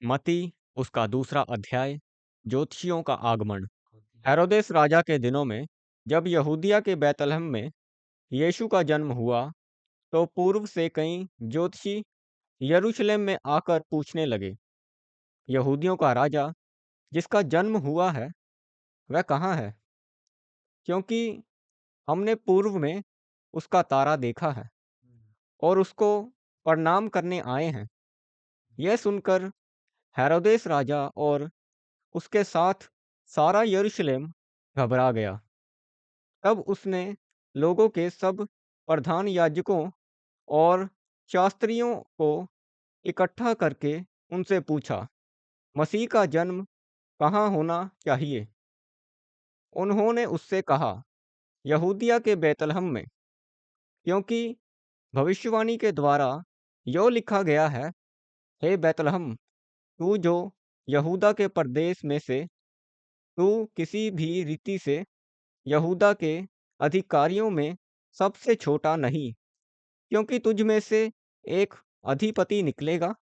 मत्ती उसका दूसरा अध्याय। ज्योतिषियों का आगमन। हेरोदेस राजा के दिनों में जब यहूदिया के बैतलहम में यीशु का जन्म हुआ, तो पूर्व से कई ज्योतिषी यरूशलेम में आकर पूछने लगे, यहूदियों का राजा जिसका जन्म हुआ है वह कहाँ है? क्योंकि हमने पूर्व में उसका तारा देखा है और उसको प्रणाम करने आए हैं। यह सुनकर हेरोदेस राजा और उसके साथ सारा यरूशलेम घबरा गया। तब उसने लोगों के सब प्रधान याजकों और शास्त्रियों को इकट्ठा करके उनसे पूछा, मसीह का जन्म कहाँ होना चाहिए? उन्होंने उससे कहा, यहूदिया के बैतलहम में, क्योंकि भविष्यवाणी के द्वारा यो लिखा गया है, हे बैतलहम, तू जो यहूदा के प्रदेश में से, तू किसी भी रीति से यहूदा के अधिकारियों में सबसे छोटा नहीं, क्योंकि तुझ में से एक अधिपति निकलेगा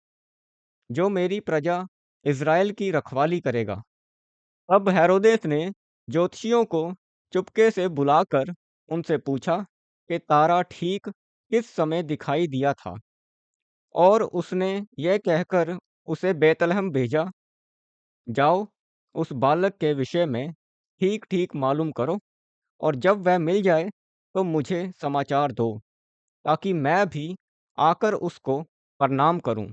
जो मेरी प्रजा इज़राइल की रखवाली करेगा। तब हेरोदेस ने ज्योतिषियों को चुपके से बुलाकर उनसे पूछा कि तारा ठीक किस समय दिखाई दिया था, और उसने यह कहकर उसे बैतलहम भेजा, जाओ उस बालक के विषय में ठीक ठीक मालूम करो, और जब वह मिल जाए तो मुझे समाचार दो, ताकि मैं भी आकर उसको प्रणाम करूं।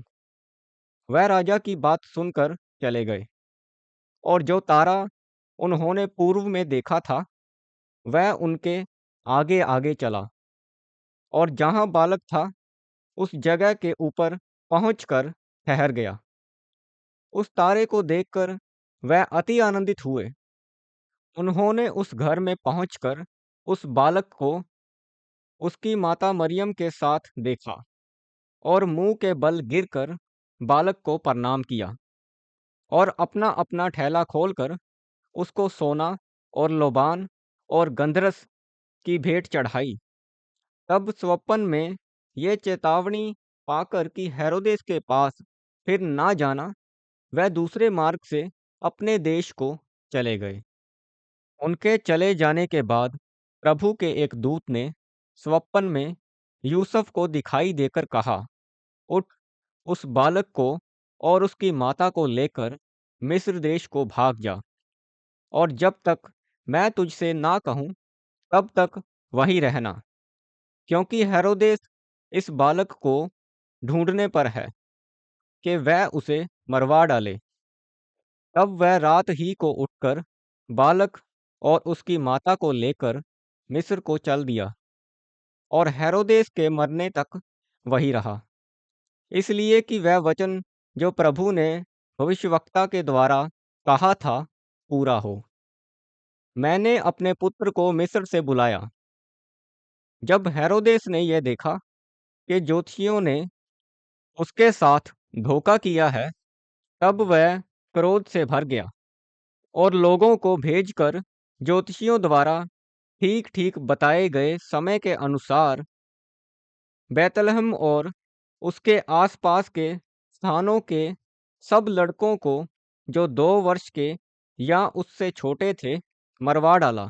वह राजा की बात सुनकर चले गए, और जो तारा उन्होंने पूर्व में देखा था वह उनके आगे आगे चला, और जहाँ बालक था उस जगह के ऊपर पहुंचकर ठहर गया। उस तारे को देखकर वह अति आनंदित हुए। उन्होंने उस घर में पहुंचकर उस बालक को उसकी माता मरियम के साथ देखा, और मुंह के बल गिरकर बालक को प्रणाम किया, और अपना अपना ठेला खोलकर उसको सोना और लोबान और गंधरस की भेंट चढ़ाई। तब स्वप्न में ये चेतावनी पाकर कि हेरोदेस के पास फिर ना जाना, वह दूसरे मार्ग से अपने देश को चले गए। उनके चले जाने के बाद प्रभु के एक दूत ने स्वप्न में यूसुफ को दिखाई देकर कहा, उठ, उस बालक को और उसकी माता को लेकर मिस्र देश को भाग जा, और जब तक मैं तुझसे ना कहूँ तब तक वहीं रहना, क्योंकि हेरोदेस इस बालक को ढूंढने पर है कि वह उसे मरवा डाले। तब वह रात ही को उठकर बालक और उसकी माता को लेकर मिस्र को चल दिया, और हेरोदेस के मरने तक वही रहा, इसलिए कि वह वचन जो प्रभु ने भविष्यवक्ता के द्वारा कहा था पूरा हो, मैंने अपने पुत्र को मिस्र से बुलाया। जब हेरोदेस ने यह देखा कि ज्योतिषियों ने उसके साथ धोखा किया है, तब वह क्रोध से भर गया, और लोगों को भेजकर ज्योतिषियों द्वारा ठीक ठीक बताए गए समय के अनुसार बैतलहम और उसके आसपास के स्थानों के सब लड़कों को जो 2 वर्ष के या उससे छोटे थे मरवा डाला।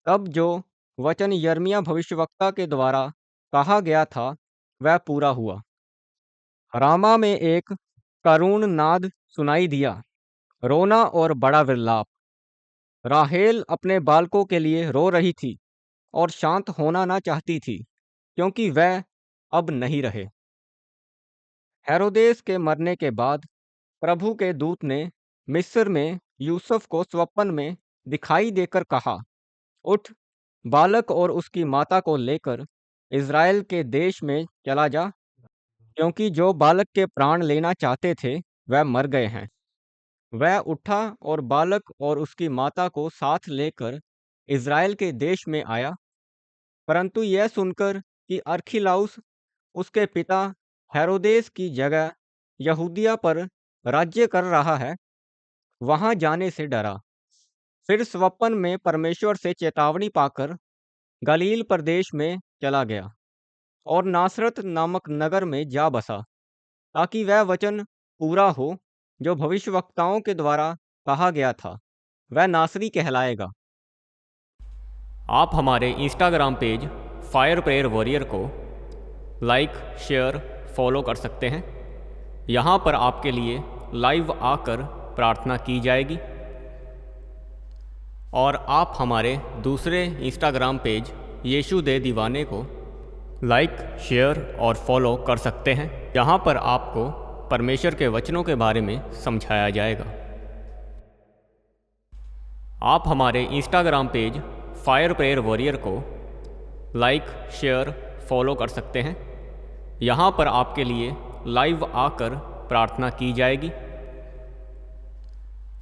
तब जो वचन यिर्मयाह भविष्यवक्ता के द्वारा कहा गया था वह पूरा हुआ। रामा में एक करुण नाद सुनाई दिया, रोना और बड़ा विलाप। राहेल अपने बालकों के लिए रो रही थी और शांत होना ना चाहती थी, क्योंकि वह अब नहीं रहे। हेरोदेस के मरने के बाद प्रभु के दूत ने मिस्र में यूसुफ को स्वप्न में दिखाई देकर कहा, उठ, बालक और उसकी माता को लेकर इज़राइल के देश में चला जा, क्योंकि जो बालक के प्राण लेना चाहते थे वह मर गए हैं। वह उठा और बालक और उसकी माता को साथ लेकर इज़राइल के देश में आया। परंतु यह सुनकर कि अरखिलाउस उसके पिता हेरोदेस की जगह यहूदिया पर राज्य कर रहा है, वहां जाने से डरा। फिर स्वप्न में परमेश्वर से चेतावनी पाकर गलील प्रदेश में चला गया, और नासरत नामक नगर में जा बसा, ताकि वह वचन पूरा हो जो भविष्यवक्ताओं के द्वारा कहा गया था, वह नासरी कहलाएगा। आप हमारे Instagram page fire prayer warrior को लाइक, शेयर, फॉलो कर सकते हैं। यहाँ पर आपके लिए लाइव आकर प्रार्थना की जाएगी। और आप हमारे दूसरे इंस्टाग्राम पेज यीशु दे दीवाने को लाइक, शेयर और फॉलो कर सकते हैं। यहाँ पर आपको परमेश्वर के वचनों के बारे में समझाया जाएगा। आप हमारे Instagram page fire prayer warrior को लाइक, शेयर, फॉलो कर सकते हैं। यहाँ पर आपके लिए लाइव आकर प्रार्थना की जाएगी।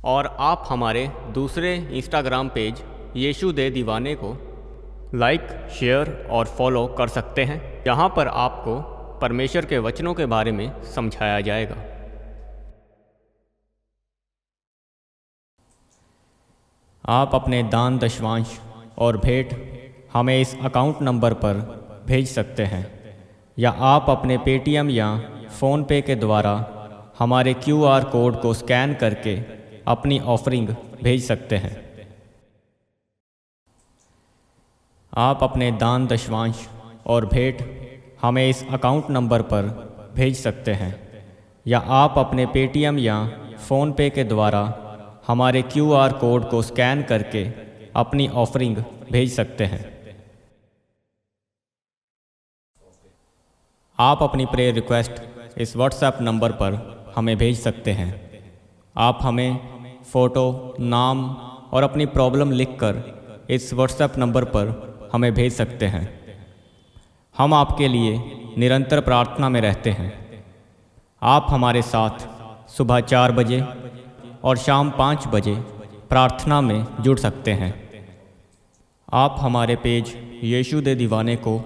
और आप हमारे दूसरे इंस्टाग्राम पेज यीशु दे दीवाने को लाइक, शेयर और फॉलो कर सकते हैं। यहाँ पर आपको परमेश्वर के वचनों के बारे में समझाया जाएगा। आप अपने दान, दशवांश और भेंट हमें इस अकाउंट नंबर पर भेज सकते हैं, या आप अपने पेटीएम या फ़ोनपे के द्वारा हमारे QR कोड को स्कैन करके अपनी ऑफरिंग भेज सकते हैं। आप अपने दान, दशवांश और भेंट हमें इस अकाउंट नंबर पर भेज सकते हैं, या आप अपने पेटीएम या फ़ोनपे के द्वारा हमारे QR कोड को स्कैन करके अपनी ऑफरिंग भेज सकते हैं। आप अपनी प्रेयर रिक्वेस्ट इस व्हाट्सएप नंबर पर हमें भेज सकते हैं। आप हमें फ़ोटो, नाम और अपनी प्रॉब्लम लिखकर इस व्हाट्सएप नंबर पर हमें भेज सकते हैं। हम आपके लिए निरंतर प्रार्थना में रहते हैं। आप हमारे साथ सुबह 4 बजे और शाम 5 बजे प्रार्थना में जुड़ सकते हैं। आप हमारे पेज यीशु दे दीवाने को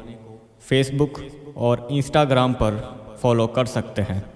फेसबुक और इंस्टाग्राम पर फॉलो कर सकते हैं।